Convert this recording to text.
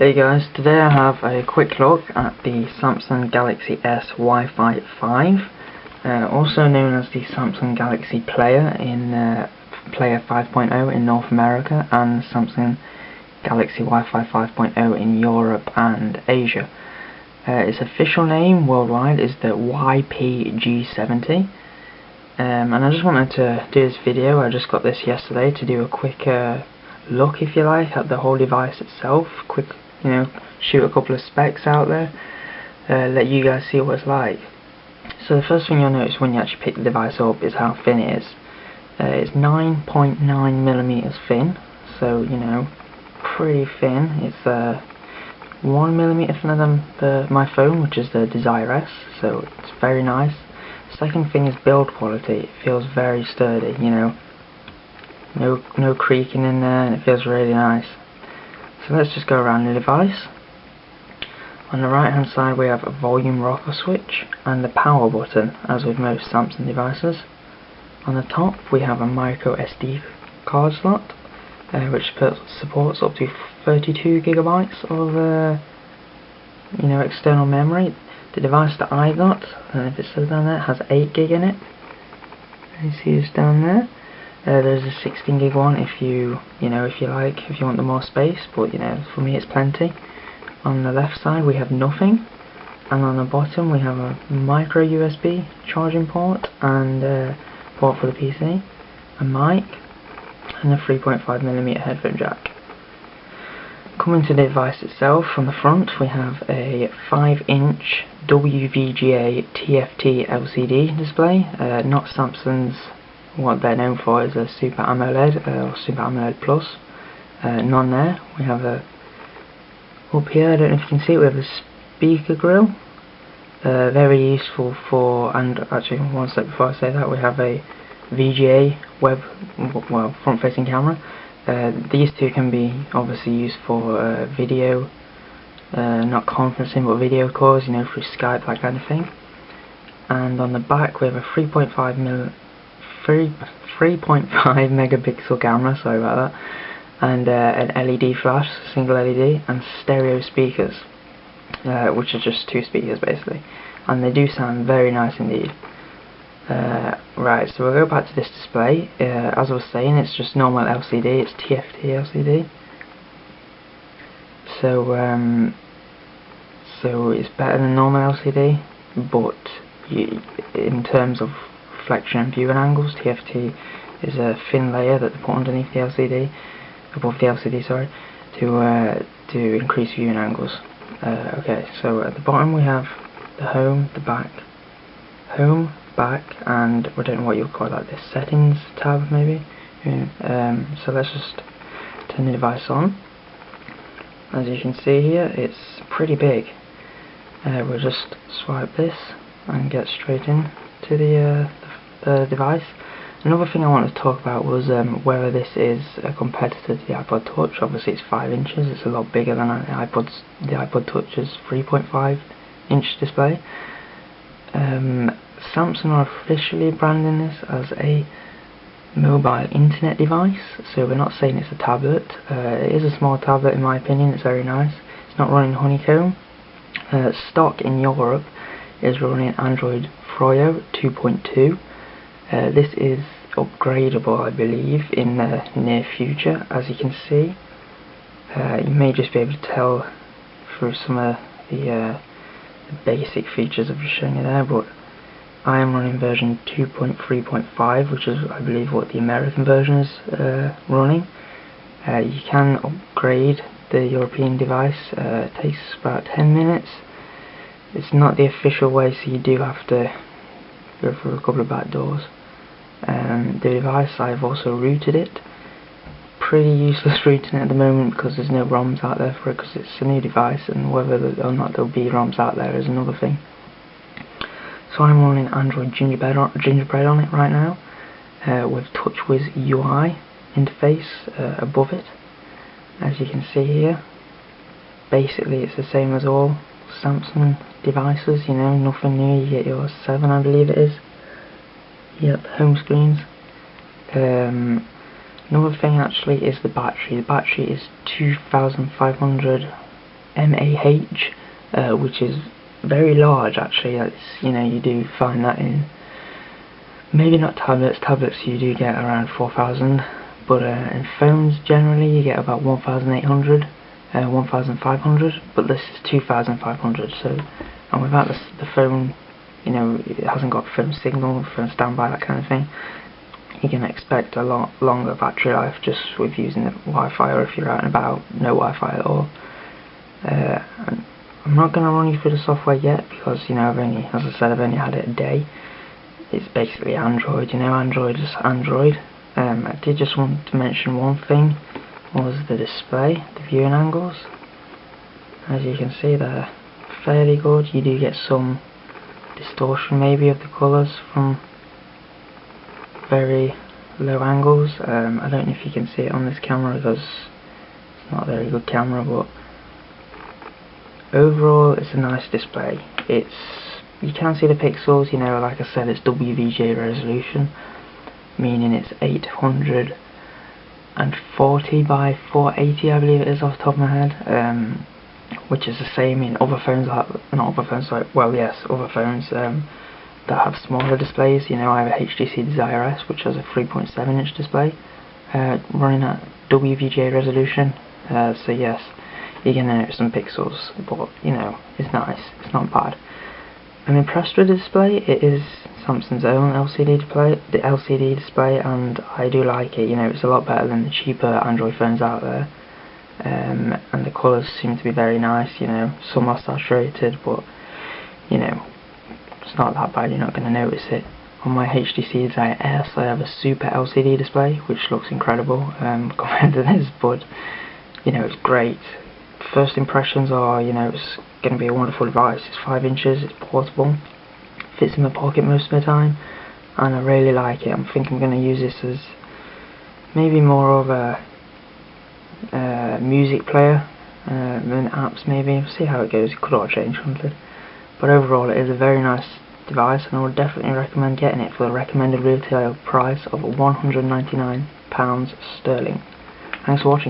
Hey guys, today I have a quick look at the Samsung Galaxy S Wi-Fi 5, also known as the Samsung Galaxy Player in Player 5.0 in North America and Samsung Galaxy Wi-Fi 5.0 in Europe and Asia. Its official name worldwide is the YP-G70, and I just wanted to do this video. I just got this yesterday to do a quick look, if you like, at the whole device itself. Quick, shoot a couple of specs out there, let you guys see what it's like. So the first thing you'll notice when you actually pick the device up is how thin it is. It's 9.9mm thin, so pretty thin. It's 1mm thinner than my phone, which is the Desire S, so it's very nice. Second thing is build quality. It feels very sturdy, no creaking in there, and it feels really nice. So let's just go around the device. On the right hand side we have a volume rocker switch and the power button, as with most Samsung devices. On the top we have a micro SD card slot, which supports up to 32GB of external memory. The device that I got, I don't know if it says down there, has 8GB in it. You see it's down there. There's a 16GB one if you want the more space, but for me it's plenty. On the left side we have nothing, and on the bottom we have a micro USB charging port and a port for the PC, a mic, and a 3.5mm headphone jack. Coming to the device itself, from the front we have a 5-inch WVGA TFT LCD display, not Samsung's. What they're known for is a Super AMOLED or Super AMOLED Plus. None there. We have a up here, I don't know if you can see it, we have a speaker grill. Very useful for, and actually one step before I say that, we have a VGA front-facing camera. These two can be obviously used for video, not conferencing but video calls, through Skype, that kind of thing. And on the back we have a 3.5 megapixel camera, sorry about that, and an LED flash, single LED, and stereo speakers, which are just two speakers basically, and they do sound very nice indeed. Right, so we'll go back to this display. As I was saying, it's just normal LCD, it's TFT LCD, so it's better than normal LCD, but in terms of reflection and viewing angles, TFT is a thin layer that they put underneath the LCD, above the LCD, sorry, to increase viewing angles. Okay, so at the bottom we have the home, the back, and I don't know what you'll call that, this settings tab maybe. So let's just turn the device on. As you can see here, it's pretty big. We'll just swipe this and get straight in to the device. Another thing I wanted to talk about was whether this is a competitor to the iPod Touch. Obviously it's 5 inches, it's a lot bigger than the iPod Touch's 3.5-inch display. Samsung are officially branding this as a mobile internet device, so we're not saying it's a tablet. It is a small tablet in my opinion, it's very nice. It's not running Honeycomb. Stock in Europe is running Android Froyo 2.2. This is upgradable, I believe, in the near future. As you can see, you may just be able to tell through some of the basic features I've just shown you there, but I am running version 2.3.5, which is, I believe, what the American version is running. You can upgrade the European device. It takes about 10 minutes. It's not the official way, so you do have to go through a couple of back doors. The device, I've also rooted it. Pretty useless rooting it at the moment because there's no ROMs out there for it, because it's a new device, and whether or not there'll be ROMs out there is another thing. So I'm running Android Gingerbread on it right now, with Touchwiz Ui Interface above it. As you can see here, basically it's the same as all Samsung devices, nothing new. You get your 7, I believe it is. Yep, home screens. Another thing actually is the battery. The battery is 2,500 mAh, which is very large actually. That's, you do find that in maybe not tablets. Tablets you do get around 4,000, but in phones generally you get about 1,800, 1,500, but this is 2,500. So, and without the phone, it hasn't got phone signal, phone standby, that kind of thing, you can expect a lot longer battery life just with using the Wi-Fi, or if you're out and about, no Wi-Fi at all. I'm not going to run you through the software yet because, as I said, I've only had it a day. It's basically Android, Android is Android. I did just want to mention one thing, was the display, the viewing angles. As you can see, they're fairly good. You do get some distortion maybe of the colours from very low angles. I don't know if you can see it on this camera because it's not a very good camera, but overall it's a nice display. You can see the pixels, like I said, it's WVGA resolution, meaning it's 840 by 480, I believe it is off the top of my head, which is the same in other phones, other phones that have smaller displays. I have a HTC Desire S, which has a 3.7-inch display, running at WVGA resolution, so yes, you're going to notice some pixels, but, it's nice, it's not bad. I'm impressed with the display. It is Samsung's own LCD display, and I do like it. It's a lot better than the cheaper Android phones out there, and the colours seem to be very nice. Some are saturated, but it's not that bad. You're not going to notice it. On my HTC Desire S, I have a super LCD display, which looks incredible compared to this, but it's great. First impressions are, it's going to be a wonderful device. It's 5 inches, it's portable, fits in my pocket most of the time, and I really like it. I think I'm going to use this as maybe more of a music player than apps maybe. We'll see how it goes. It could all change, couldn't it? But overall it is a very nice device, and I would definitely recommend getting it for the recommended retail price of £199 sterling. Thanks for watching.